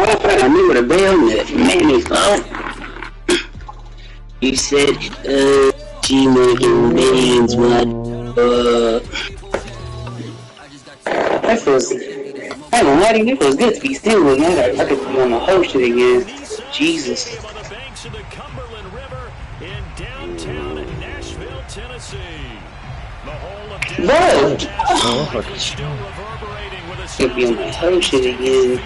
I knew with a bell nut. Man, he's he said, she making millions, what? That feels, I don't know, that feels good to be single again. I could be on the whole shit again. Jesus. On the banks of the Cumberland River in downtown Nashville, Tennessee. The whole of downtown Nashville is still reverberating with a could be on the whole shit again.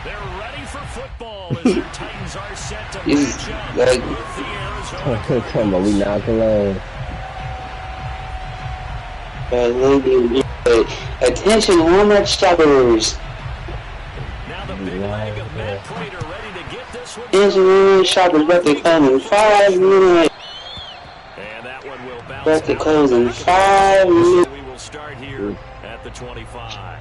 They're ready for football as their Titans are set to match up like, with the Arizona. Come on, we not alone. Attention, Walmart shoppers. Now the big leg of Matt Prater ready to get this one. Attention, Walmart shoppers, about to close in 5 minutes. And that one will bounce. About to close in 5 minutes. We will start here at the 25.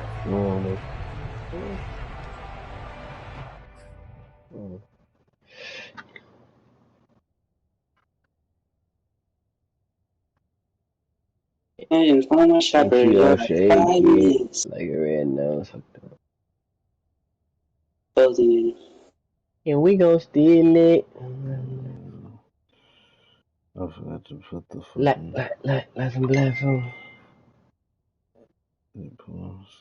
And Walmart shoppers, about 5 minutes. Like a red nose. Closing in. And we gon' steal it. I forgot to put the like some black phone. Pause.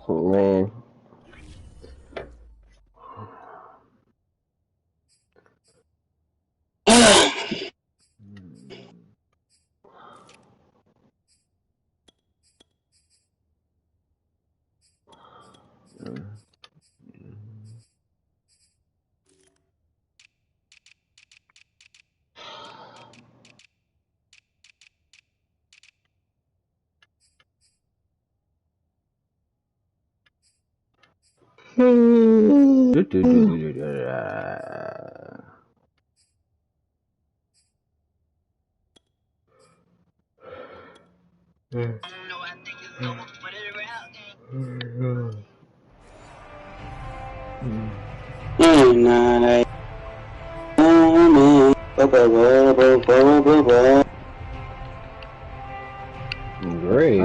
Oh, man. Great. I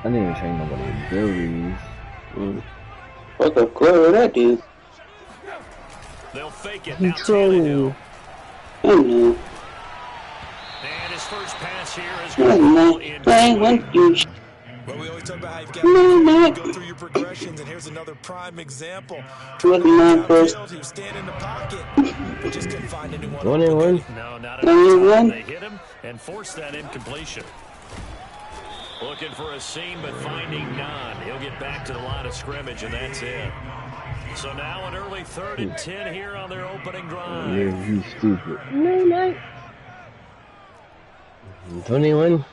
didn't even train nobody's abilities. What the fuck would that do? They'll fake it. Now Tannehill. I don't know. And his first pass here is going to in. Well, we always talk about how you've got to go through your progressions, and here's another prime example. He was standing in the pocket, but just couldn't find anyone. No, not enough. They hit him and forced that incompletion. Looking for a seam, but finding none. He'll get back to the line of scrimmage, and that's it. So now an early 3rd and 10 here on their opening drive. Yeah, you stupid. No. 21.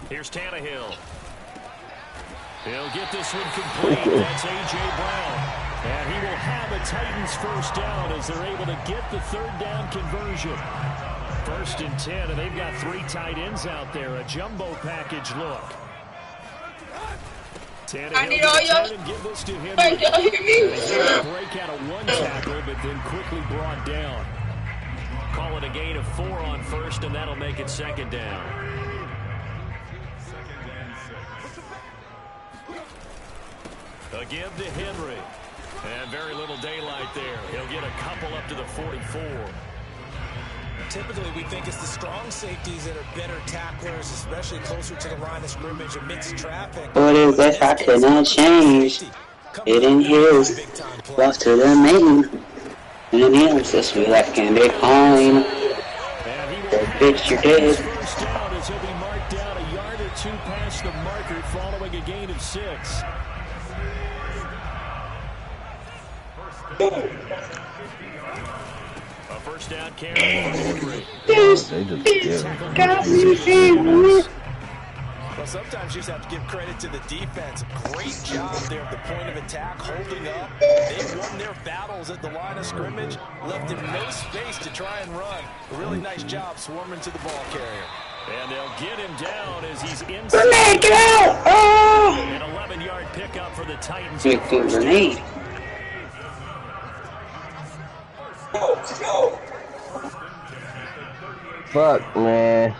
Here's Tannehill. He'll get this one complete. That's A.J. Brown. And he will have a Titans first down as they're able to get the 3rd down conversion. 1st and 10, and they've got 3 tight ends out there. A jumbo package look. I need all y'all. Give this to him. Break out of 1 tackle, but then quickly brought down. Call it a gain of 4 on 1st, and that'll make it 2nd down. A give to Henry. And very little daylight there. He'll get a couple up to the 44. Typically, we think it's the strong safeties that are better tacklers, especially closer to the line of scrimmage amidst traffic. What is that I could not change? It in his. Lost to the main. And then the emphasis we left and they climb. Bitch, you're dead. First down as he'll be marked down a yard or 2 past the marker following a gain of 6. A first down carry for Henry. Well, sometimes you just have to give credit to the defense. Great job there at the point of attack, holding up. They won their battles at the line of scrimmage, left him no space to try and run. A really nice job swarming to the ball carrier. And they'll get him down as he's inside. Get out! Oh! An 11-yard pickup for the Titans. Good grenade. Fuck, man.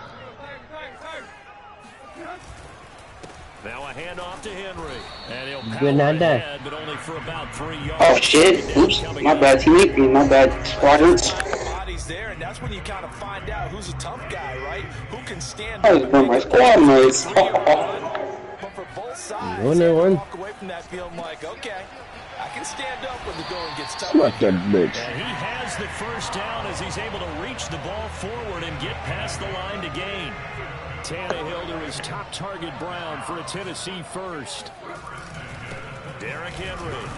Now a handoff to Henry. And he'll Good power night, Dad. ahead, but only for about 3 yards. Oh shit! Oops, my bad teammate, my bad squadrons. Bodies there, and that's when you kind of find out who's a tough guy, right? Who can stand I up was and from my make squad mates. But for both sides, One they and one. walk away from that feeling like, okay, I can stand up when the going gets tough. Fuck that bitch. And he has the first down as he's able to reach the ball forward and get past the line to gain. Tannehill to his top target, Brown, for a Tennessee first. Derrick Henry.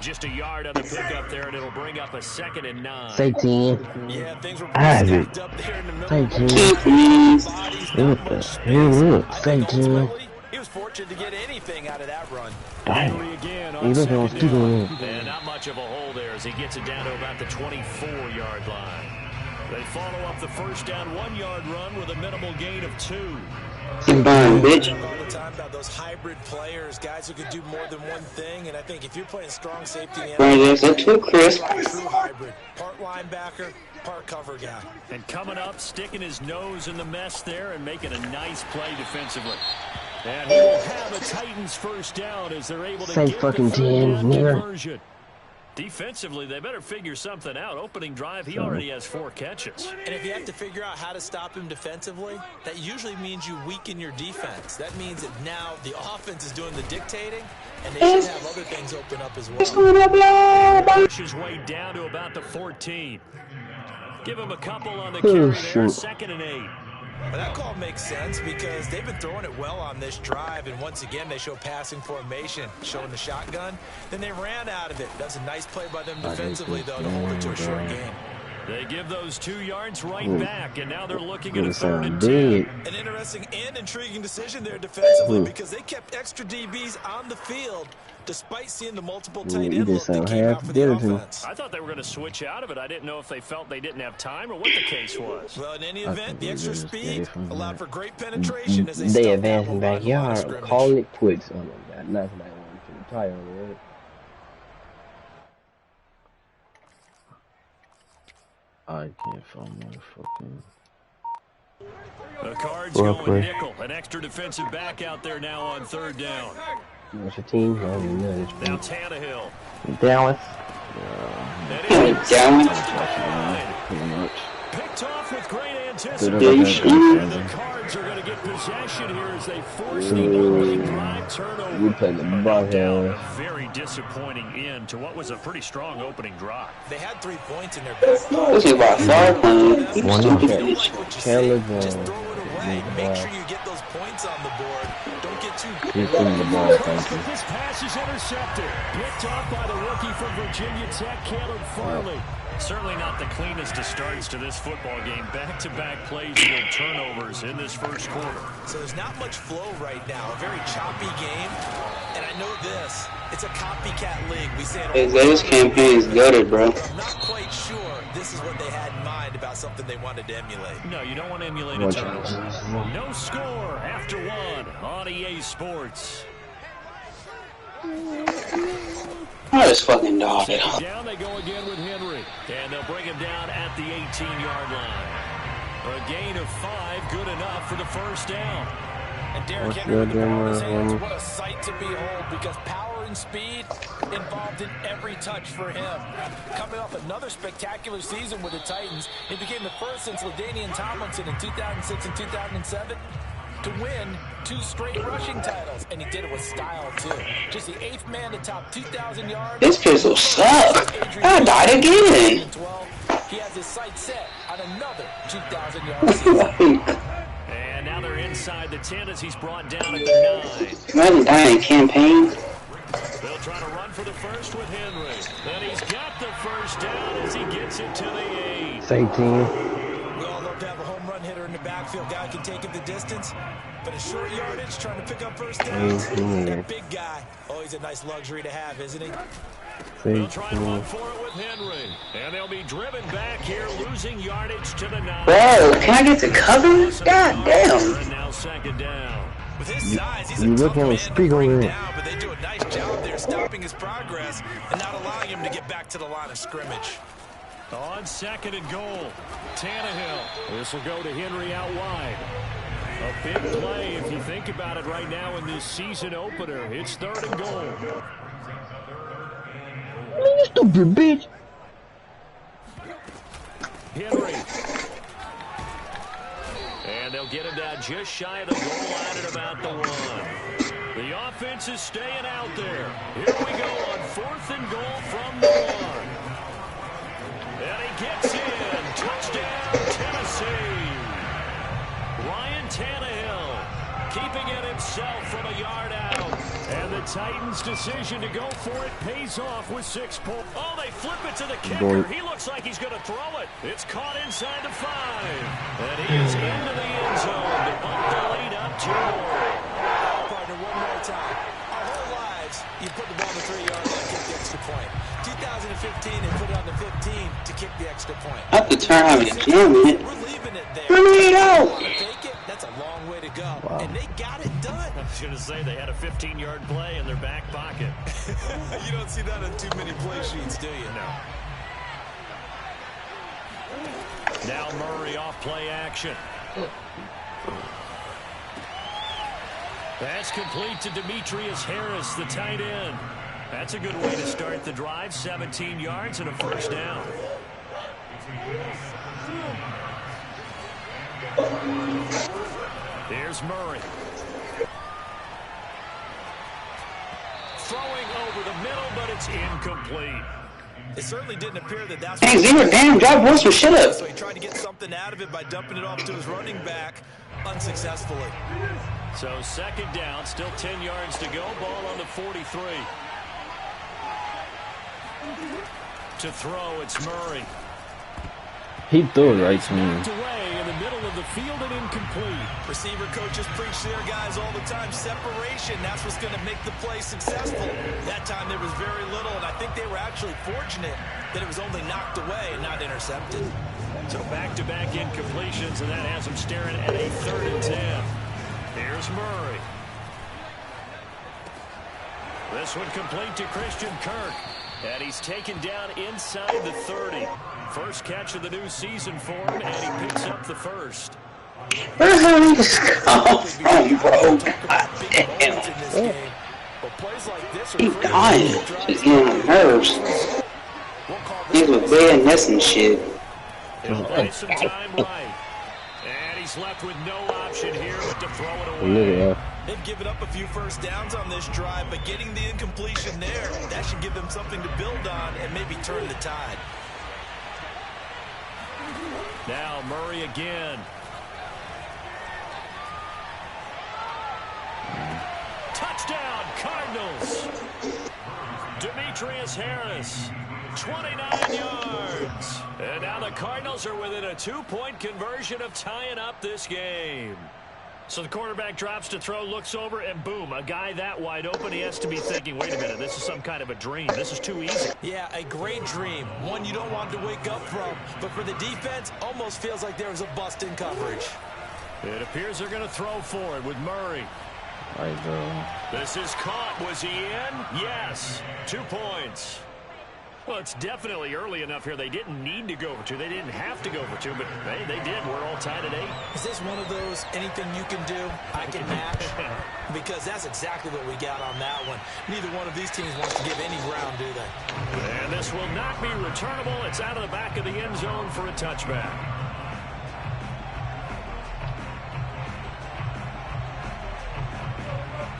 Just a yard on the pickup there, and it'll bring up a 2nd and 9. Say 10. Yeah, things were I have it. stacked up there in the middle. Say 10. Please. What the hell up? Say 10. He was fortunate to get anything out of that run. Damn. Henry again He on looking on 2nd Steven. down. And not much of a hole there as he gets it down to about the 24-yard line. They follow up the first down 1-yard run with a minimal gain of 2. Keep on, bitch. All the time about those hybrid players, guys who can do more than one thing. And I think if you're playing strong safety in the Bring this up to Chris. true hybrid, part linebacker, part cover guy. And coming up, sticking his nose in the mess there and making a nice play defensively. And he will have a Titans first down as they're able to Say get fucking the third 10, down nigga. conversion. Defensively, they better figure something out. Opening drive, he already has 4 catches. And if you have to figure out how to stop him defensively, that usually means you weaken your defense. That means that now the offense is doing the dictating, and they should have other things open up as well. Push his way down to about the 14. Give him a couple on the carry there, 2nd and 8. Well, that call makes sense because they've been throwing it well on this drive, and once again they show passing formation, showing the shotgun. Then they ran out of it. That's a nice play by them defensively, though, to hold it to a short game. They give those 2 yards right back, and now they're looking at a It 3rd sound and dead. 10. An interesting and intriguing decision there defensively because they kept extra DBs on the field despite seeing the multiple tight you end look just that sound came out half for the dead to me. offense. I thought they were going to switch out of it. I didn't know if they felt they didn't have time or what the case was. Well, in any I event, think the we extra just speed gave him allowed that. for great penetration as they They stuffed that advancing one on the line of backyard. scrimmage. Calling it quits. Oh my god, not somebody wanting to retire over it. I can't find my fucking. The Cards Well going played. nickel. An extra defensive back out there now on 3rd down. What's your team? I don't even know this Now one. Tannehill. Dallas. And Hey, it's down. Pretty much. picked off with great Good anticipation. about The that. Cards are going to get possession here as they force the opening drive turnover. We played the Down Broncos. a very disappointing end to what was a pretty strong opening drive. They had 3 points in their back. This is about far playing. You One stupid of bitch. Chandler Just Jones. throw it away. Make sure you get those points on the board. Don't get too He's in the ball, thank you. This pass is intercepted. Picked off by the rookie from Virginia Tech, Caleb Farley. Certainly not the cleanest of starts to this football game. Back-to-back plays with turnovers in this first quarter. So there's not much flow right now. A very choppy game. And I know this. It's a copycat league. We say it all the This time. campaign is gutted, bro. I'm not quite sure this is what they had in mind about something they wanted to emulate. No, you don't want to emulate a Watch turnover. out. No score after 1 on EA Sports. Oh, this fucking dog. Down they go again with Henry. And they'll bring him down at the 18-yard line. A gain of 5, good enough for the first down. And Derrick What's Henry with the good, ball in his hands, Denver? what a sight to behold because power and speed involved in every touch for him. Coming off another spectacular season with the Titans, he became the first since LaDainian Tomlinson in 2006 and 2007 to win 2 straight rushing titles, and he did it with style too. Just the 8th man to top 2,000 yards. This pistol suck. I died again. He has his sights set on another 2,000-yard season. And now they're inside the 10 as he's brought down at the 9. Imagine dying campaign. They'll try to run for the first with Henry. And he's got the first down as he gets it to the 8. Say 10. We all love to have a home run hitter in the backfield. Guy can take it the distance. But a short yardage, trying to pick up first downs. That big guy, always a nice luxury to have, isn't he? They'll try and run for it with Henry. And they'll be driven back here, losing yardage to the 9. Bro, can I get to cover? God damn. And now 2nd down. With his size, he's You a look tough on man speak to bring over there. down, but they do a nice job there there, stopping his progress and not allowing him to get back to the line of scrimmage. On 2nd and goal, Tannehill. This will go to Henry out wide. A big play if you think about it right now in this season opener. It's 3rd and goal. You stupid bitch. Henry. And they'll get him down just shy of the goal line at about the 1. The offense is staying out there. Here we go on 4th and goal from the 1. And he gets in. Touchdown, Tennessee. Ryan Tannehill keeping it himself from a yard out. And the Titans' decision to go for it pays off with 6 points. Oh, they flip it to the kicker. He looks like he's going to throw it. It's caught inside the 5. And he is into the end zone to bump the lead up 2 more. Partner, one more time. Our whole lives, you put the ball on the 3-yard line, kick the extra point. 2015, they put it on the 15 to kick the extra point. I have to turn on the jam it. We're leaving it there. Take it, that's a long way to go. Wow. And they got it done. I was going to say they had a 15-yard play in their back pocket. You don't see that on too many play sheets, do you? No. Now Murray off play action. Pass complete to Demetrius Harris, the tight end. That's a good way to start the drive. 17 yards and a 1st down. Here's Murray. Throwing over the middle, but it's incomplete. It certainly didn't appear that that's Hey, Zero, damn, drop voice for shut up. So he tried to get something out of it by dumping it off to his running back unsuccessfully. So 2nd down, still 10 yards to go. Ball on the 43. To throw, it's Murray. He threw it right to me. Knocked away in the middle of the field and incomplete. Receiver coaches preach to their guys all the time. Separation, that's what's going to make the play successful. That time there was very little, and I think they were actually fortunate that it was only knocked away and not intercepted. So back-to-back incompletions, and that has them staring at a 3rd and 10. Here's Murray. This one complete to Christian Kirk. And he's taken down inside the 30. First catch of the new season for him, and he picks up the 1st. Where the hell did this come from, bro? God damn. He dying. He's getting on nerves. He's with badness and shit. He'll play some time right. And he's left with no option here but to throw it away. Look at that. They've given up a few first downs on this drive, but getting the incompletion there, that should give them something to build on and maybe turn the tide. Now Murray again. Touchdown, Cardinals. Demetrius Harris, 29 yards. And now the Cardinals are within a 2-point conversion of tying up this game. So the quarterback drops to throw, looks over, and boom, a guy that wide open, he has to be thinking, wait a minute, this is some kind of a dream. This is too easy. Yeah, a great dream. One you don't want to wake up from. But for the defense, almost feels like there was a bust in coverage. It appears they're going to throw for it with Murray. Right, bro. This is caught. Was he in? Yes. 2 points. Well, it's definitely early enough here. They didn't need to go for 2. They didn't have to go for 2, but hey, they did. We're all tied at 8. Is this one of those anything you can do, I can match? Because that's exactly what we got on that one. Neither one of these teams wants to give any ground, do they? And this will not be returnable. It's out of the back of the end zone for a touchback.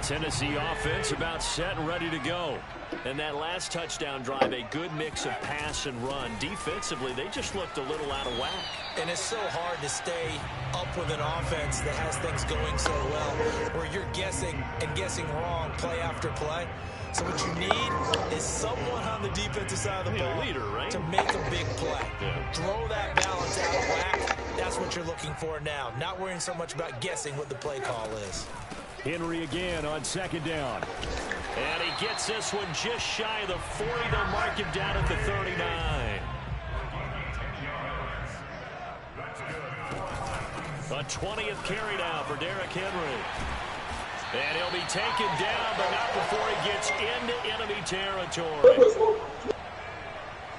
Tennessee offense about set and ready to go. And that last touchdown drive, a good mix of pass and run. Defensively, they just looked a little out of whack. And it's so hard to stay up with an offense that has things going so well, where you're guessing and guessing wrong play after play. So what you need is someone on the defensive side of the ball leader, right? to make a big play. Yeah. Throw that balance out of whack. That's what you're looking for now. Not worrying so much about guessing what the play call is. Henry again on 2nd down. And he gets this one just shy of the 40. They'll mark him down at the 39. A 20th carry now for Derrick Henry. And he'll be taken down, but not before he gets into enemy territory.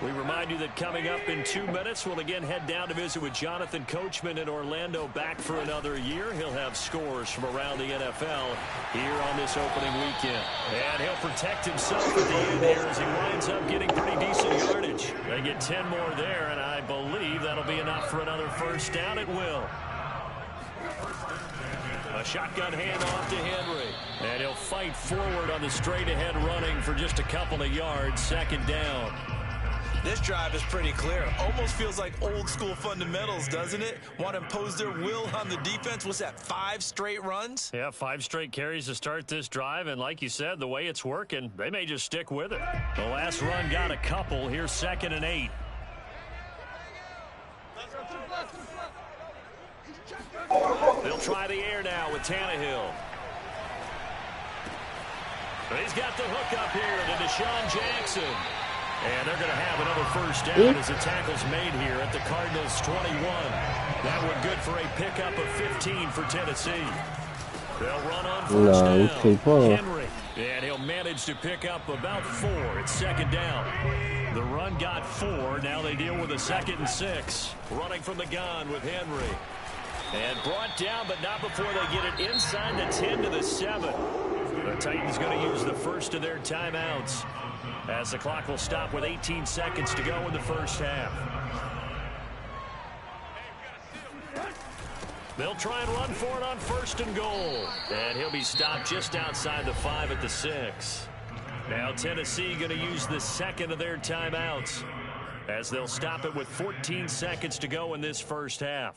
We remind you that coming up in 2 minutes, we'll again head down to visit with Jonathan Coachman in Orlando, back for another year. He'll have scores from around the NFL here on this opening weekend. And he'll protect himself at the end here as he winds up getting pretty decent yardage. They get 10 more there, and I believe that'll be enough for another first down. It will. A shotgun handoff to Henry. And he'll fight forward on the straight-ahead running for just a couple of yards. Second down. This drive is pretty clear. Almost feels like old-school fundamentals, doesn't it? Want to impose their will on the defense. What's that, 5 straight runs? Yeah, 5 straight carries to start this drive. And like you said, the way it's working, they may just stick with it. The last run got a couple. Here's 2nd and 8. They'll try the air now with Tannehill. He's got the hook up here to Deshaun Jackson. And they're going to have another first down as the tackle's made here at the Cardinals' 21. That one good for a pickup of 15 for Tennessee. They'll run on first down. Henry. And he'll manage to pick up about 4. It's 2nd down. The run got 4. Now they deal with a 2nd and 6. Running from the gun with Henry. And brought down, but not before they get it inside the 10 to the 7. The Titans going to use the first of their timeouts, as the clock will stop with 18 seconds to go in the first half. They'll try and run for it on 1st and goal. And he'll be stopped just outside the 5 at the 6. Now Tennessee going to use the 2nd of their timeouts, as they'll stop it with 14 seconds to go in this first half.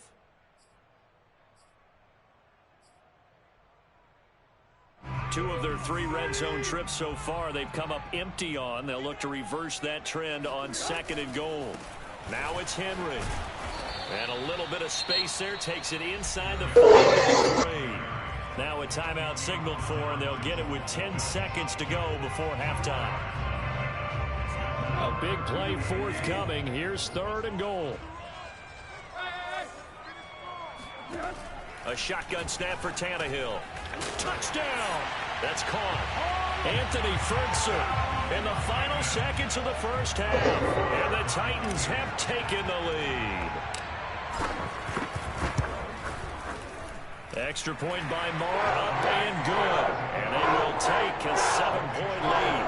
Two of their 3 red zone trips so far, they've come up empty on. They'll look to reverse that trend on 2nd and goal. Now it's Henry. And a little bit of space there, takes it inside the 5. Now a timeout signaled for, and they'll get it with 10 seconds to go before halftime. A big play forthcoming. Here's 3rd and goal. A shotgun snap for Tannehill. Touchdown! That's Conk. Anthony Ferguson in the final seconds of the first half. And the Titans have taken the lead. Extra point by Marr, up and good. And they will take a 7-point lead.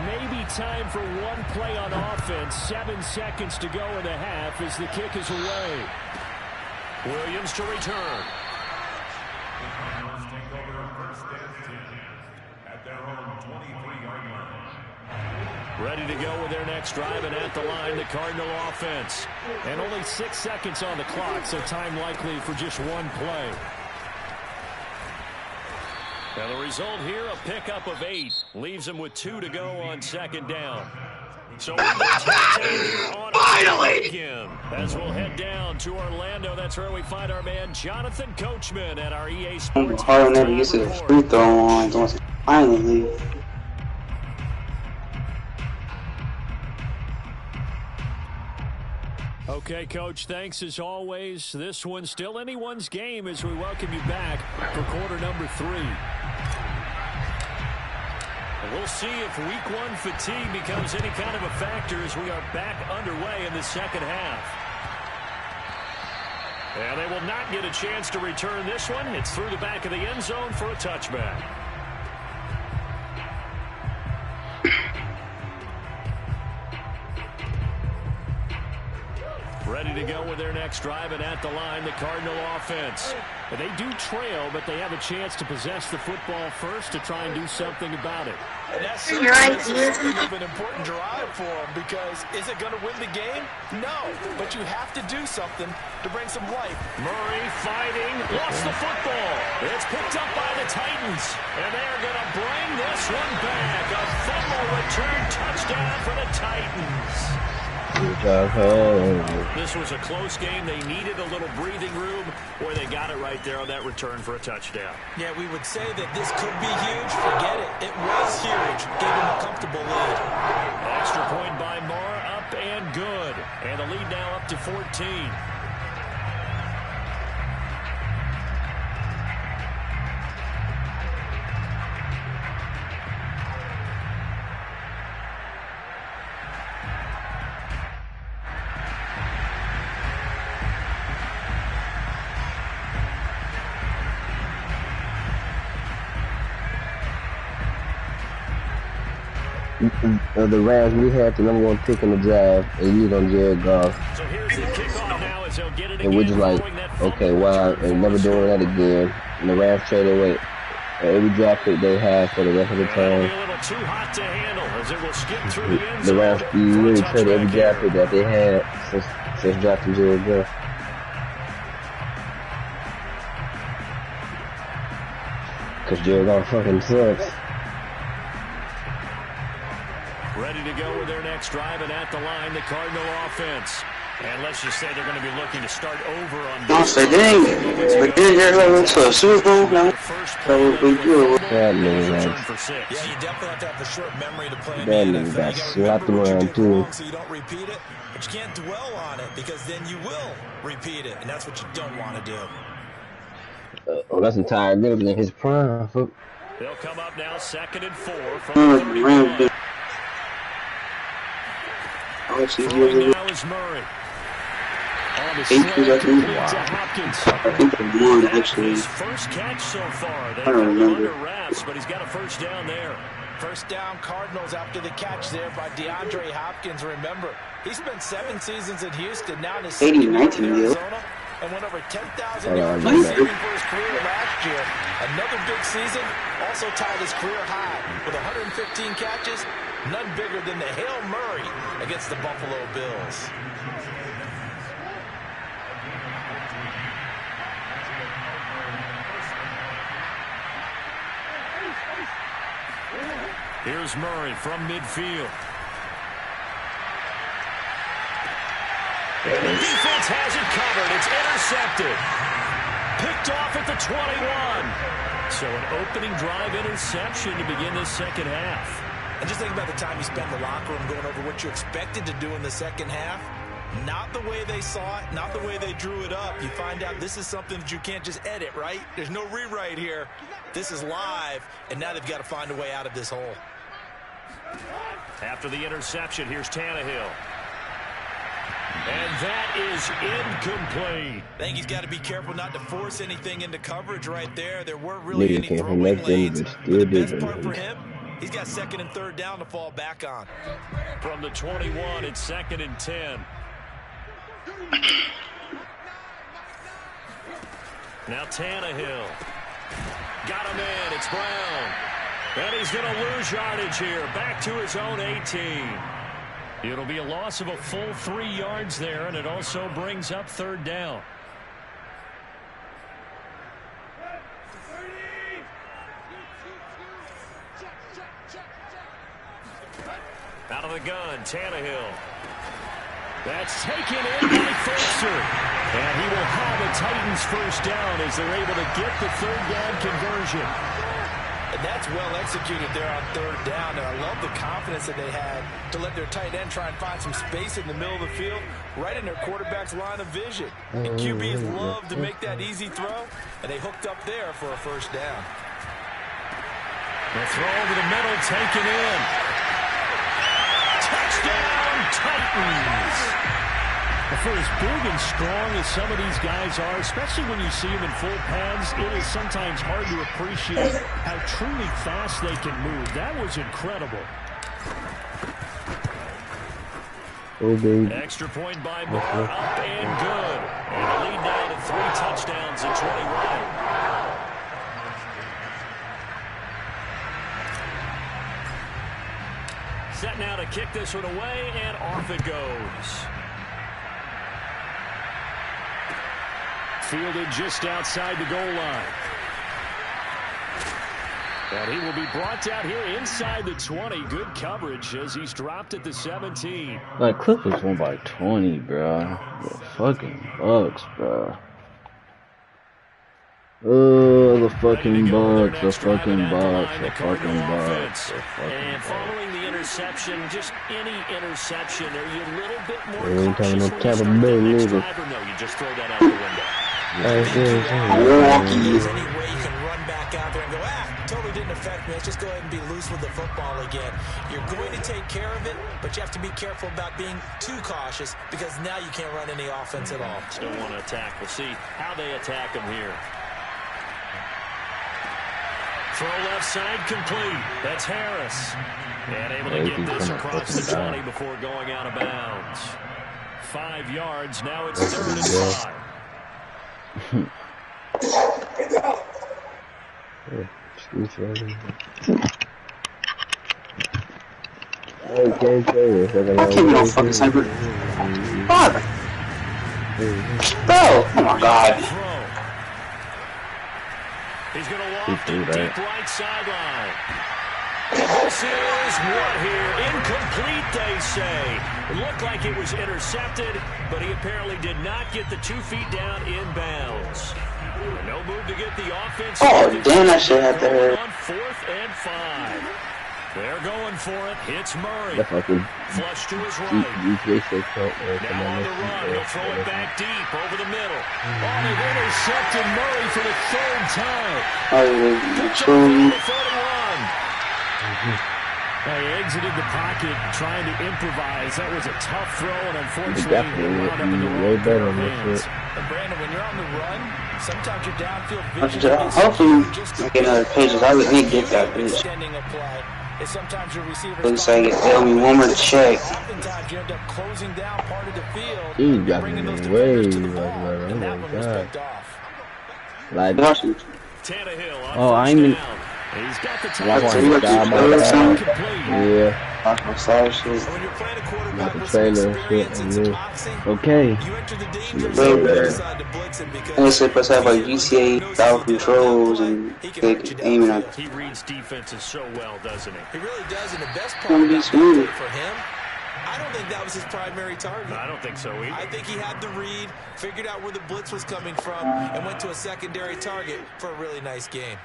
Maybe time for one play on offense. 7 seconds to go in the half as the kick is away. Williams to return. Ready to go with their next drive, and at the line, the Cardinal offense. And only 6 seconds on the clock, so time likely for just one play. Now the result here, a pickup of 8. Leaves them with 2 to go on 2nd down. So finally, as we'll head down to Orlando, that's where we find our man Jonathan Coachman at our EA Sports. Harden never used to the free throw line. Finally. Okay, Coach, thanks as always. This one's still anyone's game as we welcome you back for quarter number 3. We'll see if week 1 fatigue becomes any kind of a factor as we are back underway in the second half. And they will not get a chance to return this one. It's through the back of the end zone for a touchback. Ready to go with their next drive, and at the line, the Cardinal offense. And they do trail, but they have a chance to possess the football first to try and do something about it. And that's something of an important drive for them, because is it going to win the game? No, but you have to do something to bring some life. Murray fighting, lost the football. It's picked up by the Titans, and they're going to bring this one back. A fumble return touchdown for the Titans. This was a close game. They needed a little breathing room, or they got it right there on that return for a touchdown. Yeah, we would say that this could be huge. Forget it. It was huge. Gave them a comfortable lead. Extra point by Marr, up and good. And the lead now up to 14. the Rams, we had the #1 pick in the draft, and you on Jared Goff. So here's the kickoff now as they'll get it And we're just like, okay, why? And never doing that again. And the Rams traded away every draft pick they had for the rest of the time. Too hot to handle as it will skip through the end The zone. Rams really traded every draft pick that they had since drafting Jared Goff. Cause Jared Goff fucking sucks. Ready to go with their next drive, and at the line, the Cardinal offense. And let's just say they're going to be looking to start over on No, say dang. But then they're going to a Super Bowl now. That would be good. That nigga Yeah, you definitely have to have the short memory to play in That the nigga NFL. got You gotta slapped remember what you around, did too. wrong so you don't repeat it, but you can't dwell on it because then you will repeat it, and that's what you don't want to do. Oh, that's entire nigga in his prime. Fuck. They'll come up now, 2nd and 4 from the 31. Throwing now is Murray. On the slant, complete to Hopkins. I think they won, actually. His first catch so far. They I don't remember. under wraps, but he's got a first down there. First down Cardinals after the catch there by DeAndre Hopkins. Remember, he spent 7 seasons in Houston, now in his 80, second year in 19 deal. Arizona, and went over 10,000 yards I know. receiving for his career last year. Another big season, also tied his career high with 115 catches, none bigger than the Hail Murray against the Buffalo Bills. Here's Murray from midfield. And the defense has it covered. It's intercepted. Picked off at the 21. So an opening drive interception to begin this second half. And just think about the time you spent in the locker room going over what you expected to do in the second half. Not the way they saw it, not the way they drew it up. You find out this is something that you can't just edit, right? There's no rewrite here. This is live, and now they've got to find a way out of this hole. After the interception, here's Tannehill. And that is incomplete. I think he's got to be careful not to force anything into coverage right there. There weren't really Nigga any came from throwing next lanes. end, but But still the best did part for it. him, he's got 2nd and 3rd down to fall back on. From the 21, it's 2nd and 10. Now Tannehill. Got him in. It's Brown. And he's going to lose yardage here. Back to his own 18. It'll be a loss of a full 3 yards there, and it also brings up 3rd down. Out of the gun, Tannehill. That's taken in by Foster. And he will have a Titans first down as they're able to get the 3rd down conversion. And that's well executed there on 3rd down. And I love the confidence that they had to let their tight end try and find some space in the middle of the field, right in their quarterback's line of vision. And QBs love to make that easy throw, and they hooked up there for a first down. The throw over the middle, taken in. Touchdown, Titans! For as big and strong as some of these guys are, especially when you see them in full pads, it is sometimes hard to appreciate how truly fast they can move. That was incredible. Oh, baby. Extra point by Moore, up and good. And a lead now to 3 touchdowns at 21. Set now to kick this one away, and off it goes. Fielded just outside the goal line. And he will be brought down here inside the 20. Good coverage as he's dropped at the 17. Like, Clippers won by 20, bro. The fucking Bucks, bro. Oh, the fucking Bucks, the fucking Bucks, the fucking Bucks, the fucking And Bucks. following the interception, just any interception, are you a little bit more Ain't talking cautious no when you Tampa start Bay the next neither. drive, or no, you just throw that out the window? There's Milwaukee. any way you can run back out there and go, totally didn't affect me. Let's just go ahead and be loose with the football again. You're going to take care of it, but you have to be careful about being too cautious because now you can't run any offense at all. Still want to attack. We'll see how they attack him here. Throw left side complete. That's Harris. And able to get this across the 20 before going out of bounds. 5 yards. Now it's 3rd and 5. I can't tell you. I can't no fucking sniper. Fuck! Bro! Oh my god. He's going to loft it deep right sideline. This is what here? Incomplete, they say. It looked like it was intercepted, but he apparently did not get the 2 feet down in bounds. No move to get the offense. Oh, damn, that shit had to hurt. On 4th and 5. They're going for it. Hits Murray. Flush to his right. Now on the run. He'll throw it back deep over the middle. Oh, they've intercepted Murray for the 3rd time. Oh, 41. He exited the pocket trying to improvise. That was a tough throw, and unfortunately, wound up in the wrong pair of hands. And Brandon, when you're on the run, sometimes your downfield vision hopefully, I get another pages. I would need to get that bitch. Sometimes your receivers looks like it failed me one more check. oftentimes you end up closing down part of the field. He got me way like oh, I'm in. He's got the Yeah. Not the trailer shit. Okay. Unless they supposed to have like GTA style controls and aiming at. He reads defenses so well, doesn't he? He really does, and the best part about that for him, I don't think that was his primary target. I don't think so either. I think he had the read, figured out where the blitz was coming from, and went to a secondary target for a really nice game.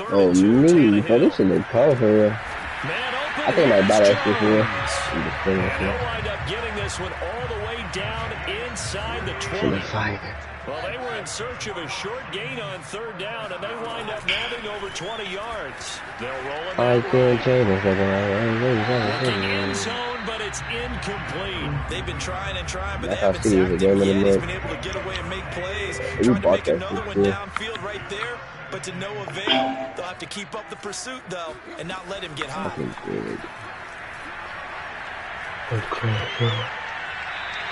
Oh, me. Oh, this is a call for real. I think I buy that shit for real. They'll wind up getting this one all the way down inside the 20. Well, they were in search of a short gain on 3rd down, and they wind up nabbing over 20 yards. They'll roll it. I can't change this. Looking end zone, but it's incomplete. They've been trying and trying, but they haven't sacked him yet. He's been able to get away and make plays. Trying to make another one downfield right there, but to no avail. They'll have to keep up the pursuit, though, and not let him get high.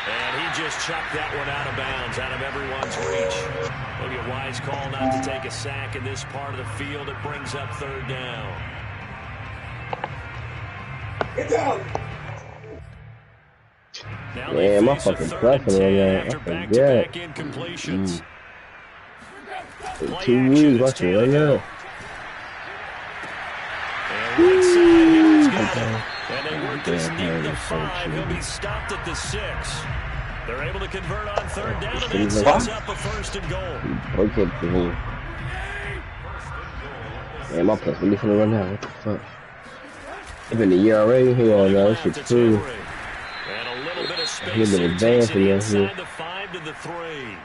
And he just chucked that one out of bounds, out of everyone's reach. Maybe a wise call not to take a sack in this part of the field. It brings up 3rd down. Get down! Yeah, my fucking pressing on that. Back-to-back incompletions. 2 weeks, watch it right now. And right side, here it's good. And they work this near the 5. He'll be stopped at the 6. They're able to convert on 3rd down, and that sets up a 1st and goal. Okay, yeah, my plus, let me finna run now. What the fuck? It's been a year already. Here on now, this shit's true. And a little bit of space. He's been advancing inside the 5 to the 3.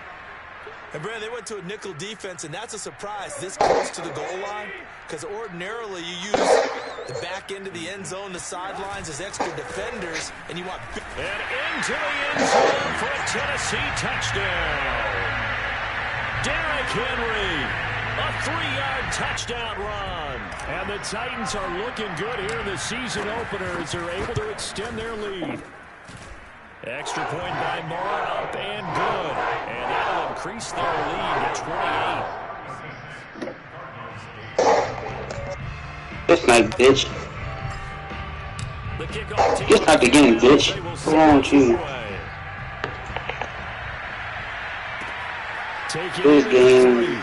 And Brad, they went to a nickel defense, and that's a surprise this close to the goal line, because ordinarily you use the back end of the end zone, the sidelines as extra defenders, and you want... And into the end zone for a Tennessee touchdown. Derrick Henry, a 3-yard touchdown run. And the Titans are looking good here in the season opener as they're able to extend their lead. Extra point by Moore, up and good. And that'll increase their lead to 28. This night, bitch. The kickoff team. Just not the game, bitch. What's wrong with you? This game,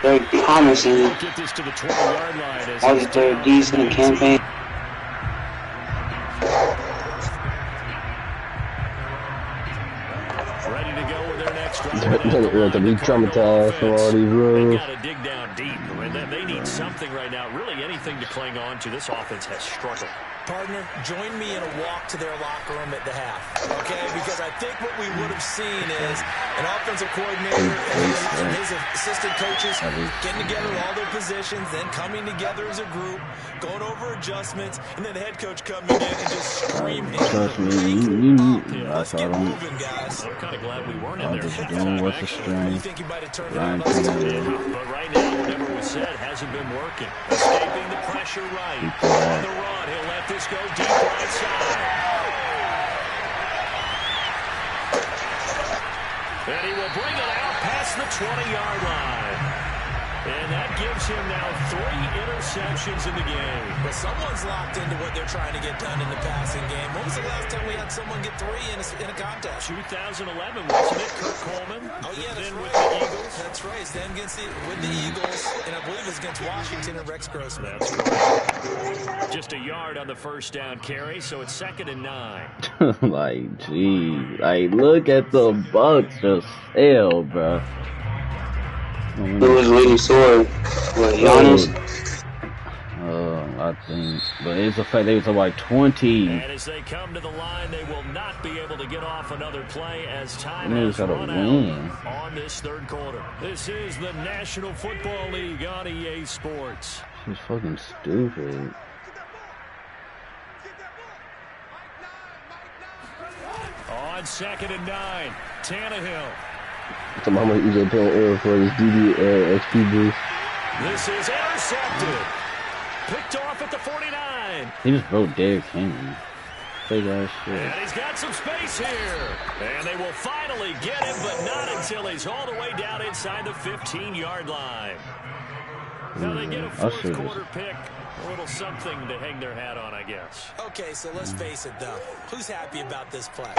very promising. Get this to the 20-yard line. All these third decent campaign. To be traumatized from all these rules. They gotta dig down deep, and they need something right now. Really, anything to cling on to. This offense has struggled. Partner, join me in a walk to their locker room at the half, okay? Because I think what we would have seen is an offensive coordinator and his assistant coaches getting together all their positions, then coming together as a group, going over adjustments, and then the head coach coming in and just screaming. Trust me, Let's get moving, guys. I'm kind of glad we weren't in there. Just doing what's the string. You think you might have turned it on us too? But right now, whatever was said hasn't been working. Escaping the pressure right. On the run, he'll let this go deep right side. And he will bring it out past the 20-yard line. And that gives him now 3 interceptions in the game. But someone's locked into what they're trying to get done in the passing game. When was the last time we had someone get 3 in a contest? 2011, wasn't it? Kurt Coleman? Oh, yeah, that's then right. with the Eagles. That's right. It's then with the Eagles, and I believe it's against Washington and Rex Grossman. That's right. Just a yard on the first down carry, so it's 2nd and 9. Like, geez. Like, look at the Bucks just hell, bro. Who was leading scorer? What, Giannis? I think. But it's a fact they was like 20. And as they come to the line, they will not be able to get off another play as time Niggas has gotta run win. out on this third quarter. This is the National Football League on EA Sports. It's fucking stupid. On 2nd and 9, Tannehill. So mama EJ playing air for his DD XP boost. This is intercepted. Picked off at the 49. He just broke Derrick Henry. Big ass shit. And he's got some space here. And they will finally get him, but not until he's all the way down inside the 15-yard line. Now they get a fourth quarter pick. A little something to hang their hat on, I guess. Okay, so let's face it, though. Who's happy about this play?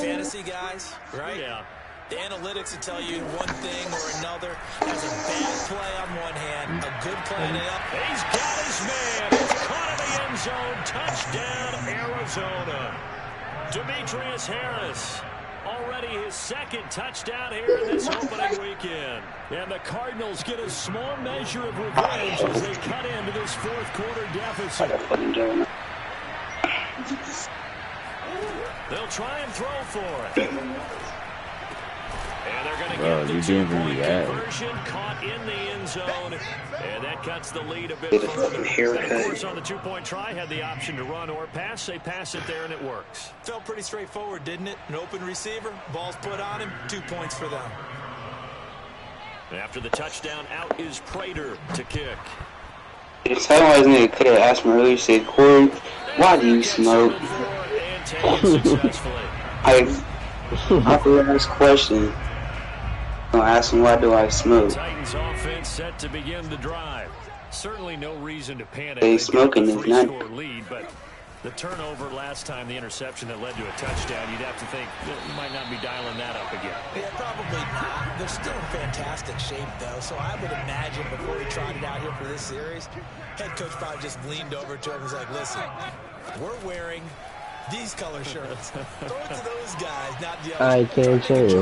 Fantasy guys, right? Yeah. The analytics will tell you one thing or another. Has a bad play on one hand, a good play on the other. He's got his man. It's caught in the end zone. Touchdown, Arizona. Demetrius Harris. Already his 2nd touchdown here in this opening weekend. And the Cardinals get a small measure of revenge as they cut into this fourth quarter deficit. They'll try and throw for it. And they're going to get the 2-point conversion, caught in the end zone, and that cuts the lead a bit further. And of course, on the 2-point try, had the option to run or pass. They pass it there, and it works. Felt pretty straightforward, didn't it? An open receiver, ball's put on him, 2 points for them. After the touchdown, out is Prater to kick. It's how I nigga could have asked me earlier, said, Corey, why do you smoke? And take it successfully. I feel this question. I'll ask him, why do I smoke? Titans offense set to begin the drive. Certainly no reason to panic. They smoking is not. Lead, but the turnover last time, the interception that led to a touchdown, you'd have to think that you might not be dialing that up again. Yeah, probably not. They're still in fantastic shape, though, so I would imagine before he trotted out here for this series, head coach probably just leaned over to him and was like, listen, we're wearing these color shirts. Throw it to those guys, not the others. I can't change it.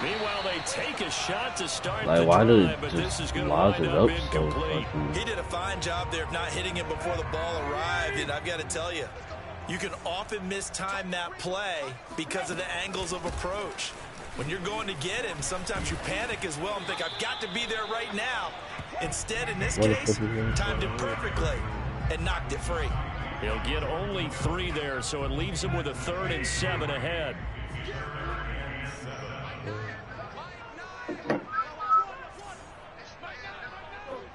Meanwhile, they take a shot to start Like, the why do drive, but this is going to lock wind it up up so incomplete. fucking... He did a fine job there of not hitting it before the ball arrived, and I've got to tell you, you can often mistime that play because of the angles of approach. When you're going to get him, sometimes you panic as well and think, I've got to be there right now. Instead, in this case, timed it perfectly and knocked it free. He'll get only 3 there, so it leaves him with a 3rd and 7 ahead.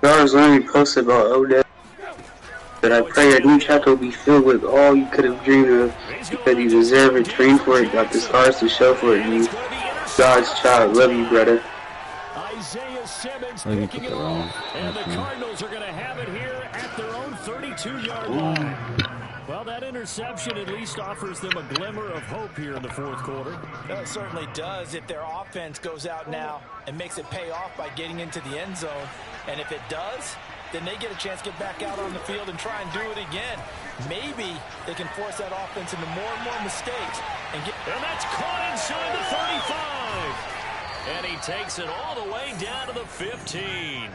Arizona posted about Odell, but I pray your new chapter will be filled with all you could have dreamed of, because you deserve it, train for it, got the scars to show for it, you God's child. Love you, brother. Isaiah Simmons picking it off, and the Cardinals are going to have it here at their own 32-yard line. Well, that interception at least offers them a glimmer of hope here in the fourth quarter. Well, it certainly does if their offense goes out now and makes it pay off by getting into the end zone. And if it does, then they get a chance to get back out on the field and try and do it again. Maybe they can force that offense into more and more mistakes. And that's caught inside the 35. And he takes it all the way down to the 15.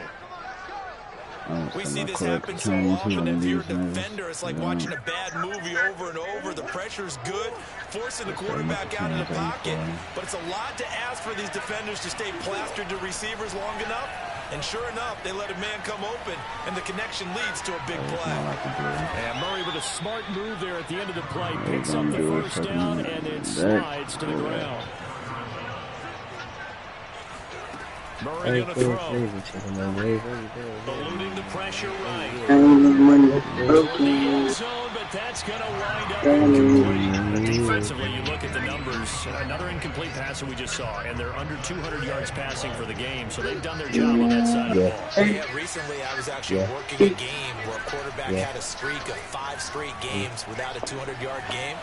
We see this happen so often. If you're a defender, it's like watching a bad movie over and over. The pressure's good, forcing the quarterback out of the pocket. But it's a lot to ask for these defenders to stay plastered to receivers long enough. And sure enough, they let a man come open, and the connection leads to a big play. And Murray with a smart move there at the end of the play. Picks up the first down and then slides to the ground. Murray going to throw. Eluding the pressure right. The end zone, but that's going to wind up incomplete. Defensively, you look at the numbers. Another incomplete passer we just saw, and they're under 200 yards passing for the game, so they've done their job on that side of the ball. Yeah, recently I was actually working a game where a quarterback had a streak of 5 straight games without a 200-yard game,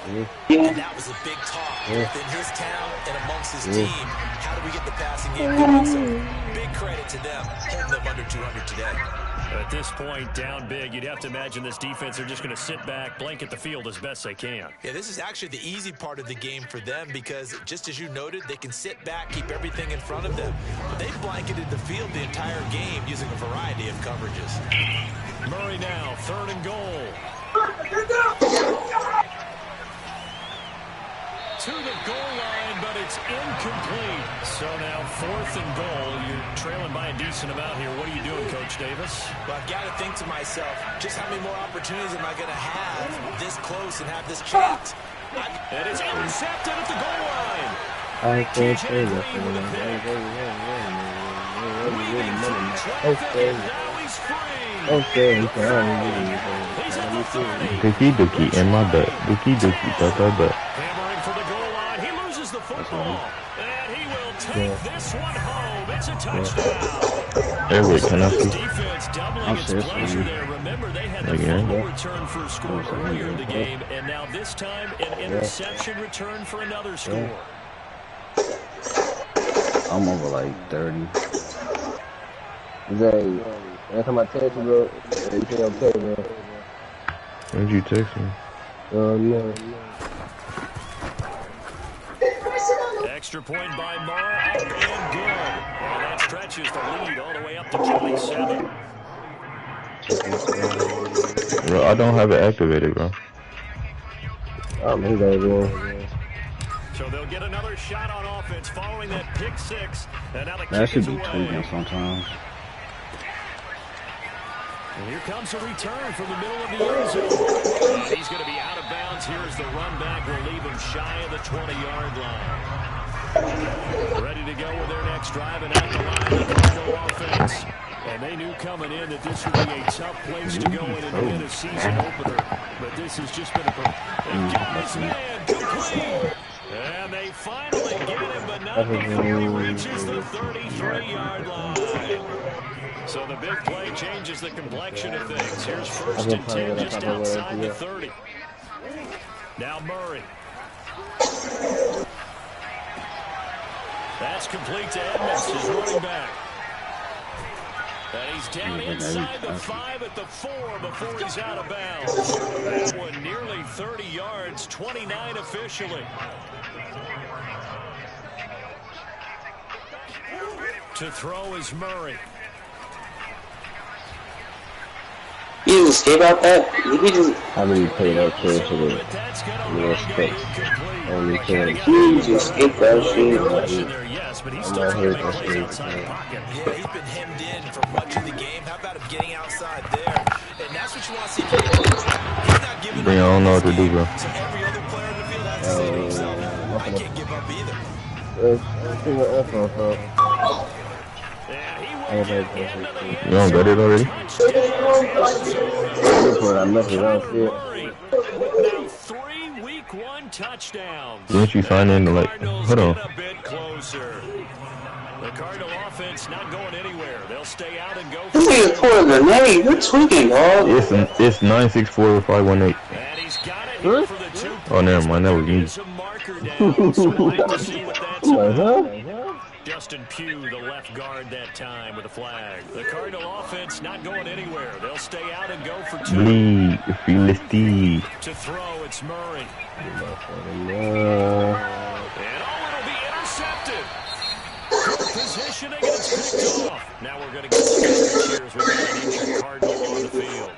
and that was a big talk within his town and amongst his team. How do we get the passing game going? So big credit to them, holding them under 200 today. At this point, down big, you'd have to imagine this defense are just going to sit back, blanket the field as best they can. Yeah, this is actually the easy part of the game for them because, just as you noted, they can sit back, keep everything in front of them. But they've blanketed the field the entire game using a variety of coverages. Murray now, 3rd and goal. To the goal line, but it's incomplete. So now 4th and goal. You're trailing by a decent amount here. What are you doing, Coach Davis? Well, I've got to think to myself, just how many more opportunities am I going to have this close and have this chance? And it's intercepted at the goal line. Dookie in my butt. Dookie, butt. Hammering for the goal line. He loses the football. And he will take this one home. It's a touchdown. Eric, can I see? Defense doubling its pleasure there. Remember, they had the fumble return for a score earlier in the game, and now this time an interception return for another score. I'm over like 30. Zay, every time I text you, bro, you say okay, bro. When did you text me? Yeah. Extra point by Murray, up and good. And that stretches the lead all the way up to 27. Bro, I don't have it activated, bro. So they'll get another shot on offense following that pick 6. And now the That kick is should be away. tweaking sometimes. And here comes a return from the middle of the end zone. And he's going to be out of bounds here as the run back will leave him shy of the 20-yard line. Ready to go with their next drive and at the line, the Cardinal offense. And they knew coming in that this would be a tough place to go in and win a season opener. But this has just been a... And get this man complete. And they finally get him, but not before he reaches the 33-yard line. So the big play changes the complexion of things. Here's 1st and 10 just outside the 30. Now Murray. That's complete to Edmonds, his running back. And he's down inside the 5 at the 4 before he's out of bounds. That one nearly 30 yards, 29 officially. To throw is Murray. He didn't escape out that? He just... How many play that kid to the space? Only kid. He just escaped that shit. But he's still trying to make plays outside the pocket. Yeah, he's been hemmed in for much of the game. How about him getting outside there? And that's what you want to see. He's not giving up. I don't know what to do, bro. So every other player in the field has to say to himself, I can't give up either. You don't got it already? Now 3 week 1 touchdowns. Didn't you sign in to like, hold on. A bit closer. The Cardinal offense not going anywhere. They'll stay out and go. This nigga's pulling a grenade. You're tweaking, dog. It's 964-518. And he's got it here for the 2 Oh, never mind. That was me. There's a marker down, so we'll have to see what that's about. Justin Pugh, the left guard that time with a flag. The Cardinal offense not going anywhere. They'll stay out and go for 2. Bleed, Felicity. To throw, it's Murray. And it'll be intercepted. positioning, and it's picked off. Now we're going to get scrimmage here as we've got an injured Cardinal on the field.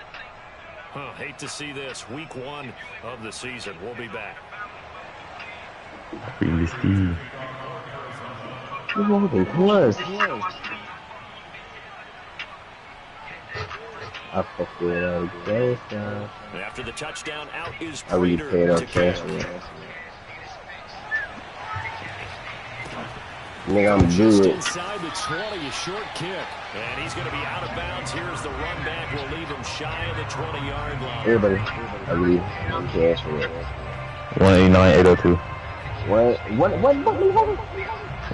Hate to see this. Week 1 of the season. We'll be back. Really Steve. Close. I fuck with After the touchdown, out is I really Prater paid to up kick. Nigga, I'm Just good. inside the 20, a short kick. And he's going to be out of bounds. Here's the run back. We'll leave him shy of the 20-yard line. Everybody, I really cash for it. 189-802. What?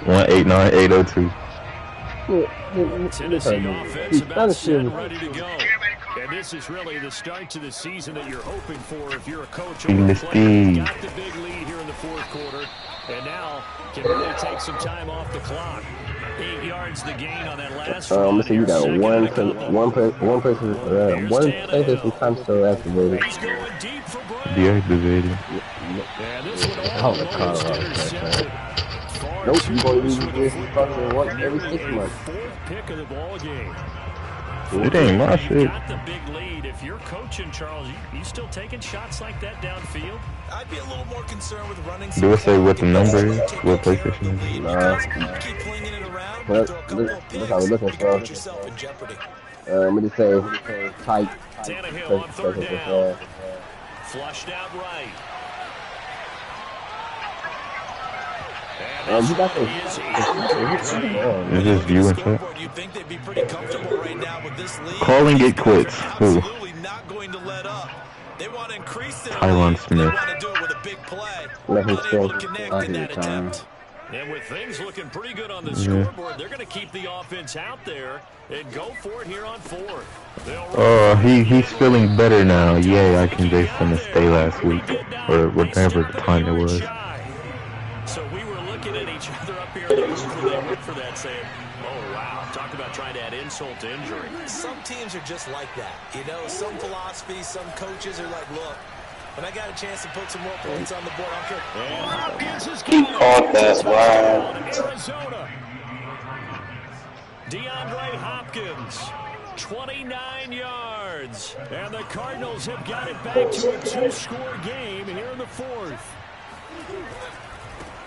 189-802. Tennessee offense about set and ready to go. And this is really the start to the season that you're hoping for if you're a coach or a player. Got the big lead here in the fourth quarter, and now can really take some time off the clock. 8 yards the gain on that last run. Let's see, you got one PlayStation console activated. He's going deep for Brown. Deactivated. And this one almost intercepted. Nope, you're going to use this fucking once every 6 months. Fourth pick of the ball game. It ain't my shit. Got the big lead. If you're coaching, Charles, you still taking shots like that downfield? I'd be a little more concerned with running. Do it say what the number is? What PlayStation is? Keep flinging it around. Well, Throw a couple of look how we're picks, looking you for. can put yourself in jeopardy. Let me just say, tight. Tannehill on third down. Flushed out right. You got this. It's just you and shit. You'd think they'd be pretty comfortable right now with this lead. Calling it quits. Who? Absolutely not going to let up. They want to increase their Tyron lead. Smith. They want to do it with a big play. Let him Unable to still connect in that attempt. And with things looking pretty good on the scoreboard, they're going to keep the offense out there and go for it here on fourth. He's feeling better now. Yay, I convinced him to stay last week. Or whatever time it was. So we were looking at each other up here in the booth when they went for that, saying, oh, wow, talk about trying to add insult to injury. Some teams are just like that. You know, some philosophies, some coaches are like, look, when I got a chance to put some more points on the board, I'll kick. And Hopkins is He caught that, wow. Arizona. DeAndre Hopkins, 29 yards. And the Cardinals have got it back to a 2-score game here in the fourth.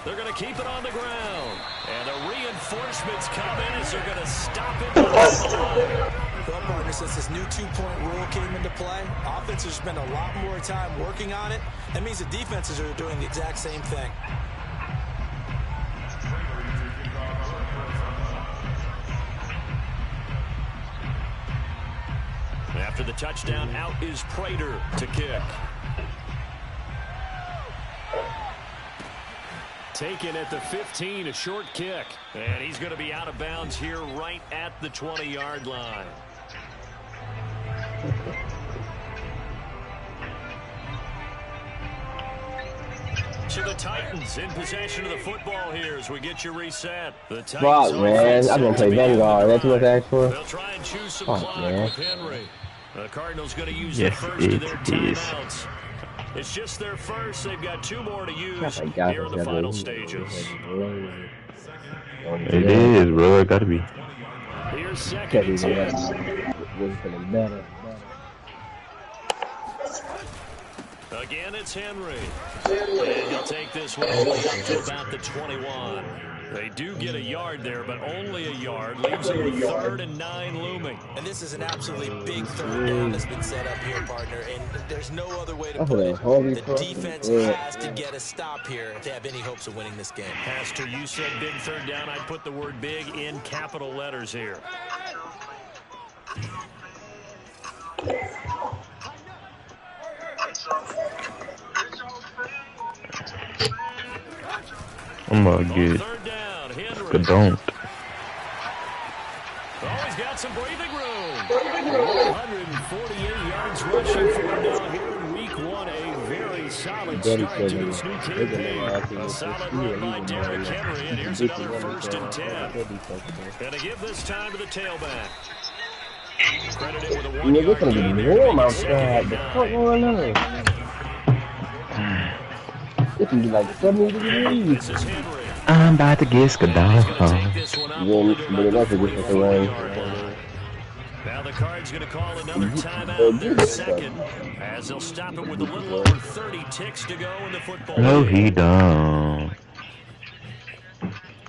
They're going to keep it on the ground. And the reinforcements come in as they're going to stop it. Well, partner, since this new two-point rule came into play, offenses spend a lot more time working on it. That means the defenses are doing the exact same thing. After the touchdown, out is Prater to kick. Taken at the 15, a short kick. And he's going to be out of bounds here right at the 20-yard line. So the Titans in possession of the football here as we get you reset. The Titans Fuck, man. I'm going to play Vanguard. That's what I asked for. They'll try and choose some Fuck, clock man. with Henry. The Cardinals going to use Yes, the first of their it is. timeouts. It's just their first. They've got 2 more to use Oh my God, here in the final stages. It is, bro. It gotta be. Here's second and 10. Again, it's Henry. And he'll take this one all the way up to about the 21. They do get a yard there, but only a yard. Leaves them with 3rd and 9 looming. And this is an absolutely big third down that's been set up here, partner. And there's no other way to put it. The defense has to get a stop here if they have any hopes of winning this game. Pastor, you said big third down. I'd put the word big in capital letters here. I'm gonna get Third down, Henry. the don't. Oh, he's got some breathing room. 148 yards rushing for him now here in week 1. A very solid start to this new campaign. A solid run by Derrick Henry, and here's another 1st and 10. And to give this time to the tailback. Credited with a 1-yard gain there. Warm outside. The fuck going on? It can be like 70 degrees. This is Henry. I'm about to get He's going to take down. this one up Then, along but it about the also gets the 45-yard rain. line. Now the Card's going to call another timeout, their second, as they'll stop it with a little over 30 ticks to go in the football No, game. he don't.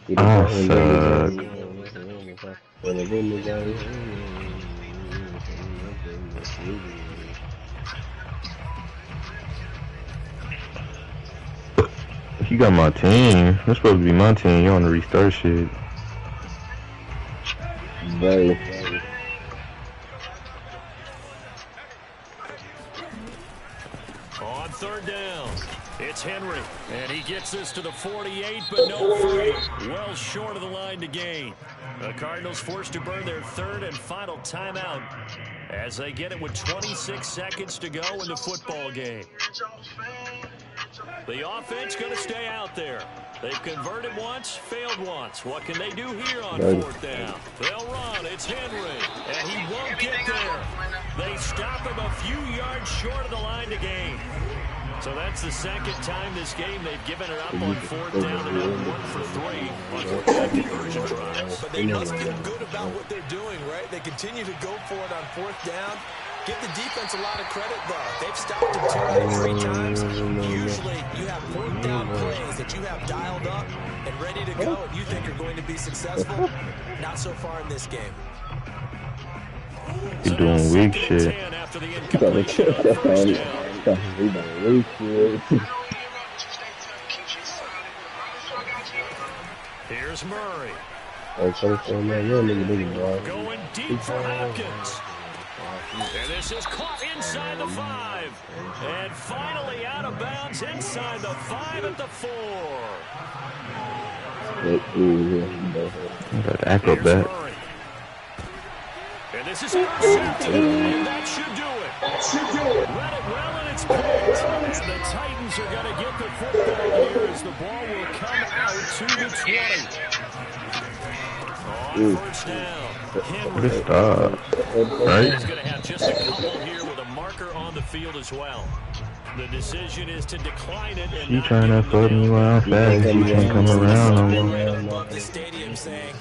He I done suck. You got my team. That's supposed to be my team. You on the restart shit. Buddy. On third down, it's Henry, and he gets this to the 48, but no further. Well short of the line to gain. The Cardinals forced to burn their third and final timeout as they get it with 26 seconds to go in the football game. The offense going to stay out there. They've converted once, failed once. What can they do here on fourth down? They'll run. It's Henry, and he won't get there. They stop him a few yards short of the line to gain. So that's the second time this game they've given it up on fourth down. They're now 1 for 3 on fourth down conversion tries. But they must feel good about what they're doing, right? They continue to go for it on fourth down. Give the defense a lot of credit, though. They've stopped him 2 out of 3 times. Usually, you have fourth down plays that you have dialed up and ready to go, and you think are going to be successful. Not so far in this game. You doing weak shit. After the incompletion on first down. Here's Murray. Going deep for Hopkins. And this is caught inside the 5. And finally out of bounds inside the 5 at the 4. That acrobat. And this is intercepted. And that should do it. Read it well, and it's picked. And the Titans are going to get the football here as the ball will come out to the 20. On first down. What is that? Right? He's going to have just a couple here with a marker on the field as well. The decision is to decline it. And She trying to fuck me while I'm fast. She can't come around no more. Above the stadium saying,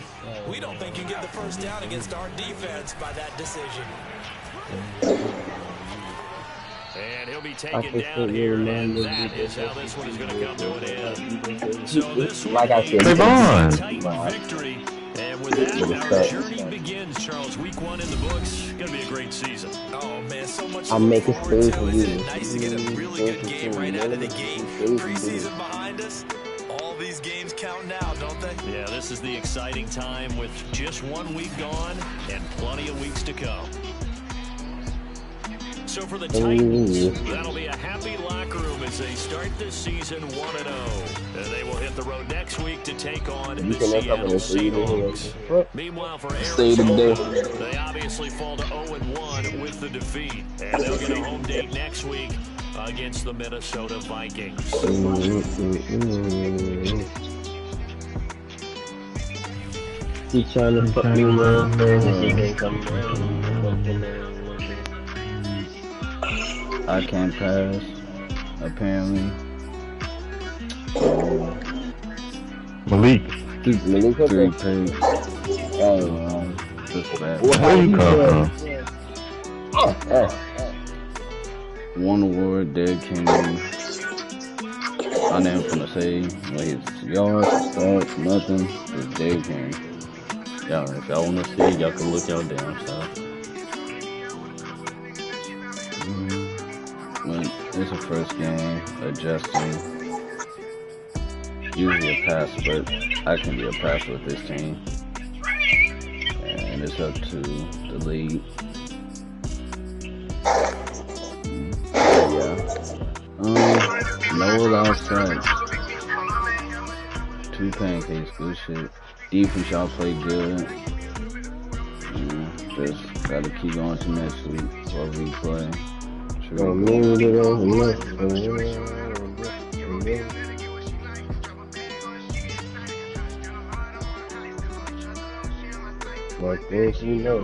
we don't think you get the first down against our defense by that decision. And he'll be taken down here, and that is how this one is going to come to an end. So this one is a tight victory. And with that, our journey begins, Charles. Week 1 in the books. Going to be a great season. Oh, man, so much I'm making forward space to for it. you. Isn't it nice to get a really good game right out of the gate? Preseason behind us. All these games count now, don't they? Yeah, this is the exciting time with just 1 week gone and plenty of weeks to come. So for the Titans, that'll be a happy locker room as they start this season 1-0. And they will hit the road next week to take on the Seattle Seahawks. Meanwhile, for Arizona, they obviously fall to 0-1 with the defeat. And they'll get a home date next week against the Minnesota Vikings. He trying to fuck me, man. He can come I can't pass, apparently. Malik. Malik 3 picks. Oh, just bad. Where you come from? One award, Dead King. I ain't finna say like his yards, stats, nothing. It's Dead King. Y'all, if y'all wanna see, y'all can look y'all damn stuff. But it's a first game, adjusting. Usually a pass, but I can be a passer with this team. And it's up to the league. Yeah. No allowed sacks. 2 pancakes, good shit. Defense, y'all play good. Just gotta keep going to next week, whatever we play. Like this, you know.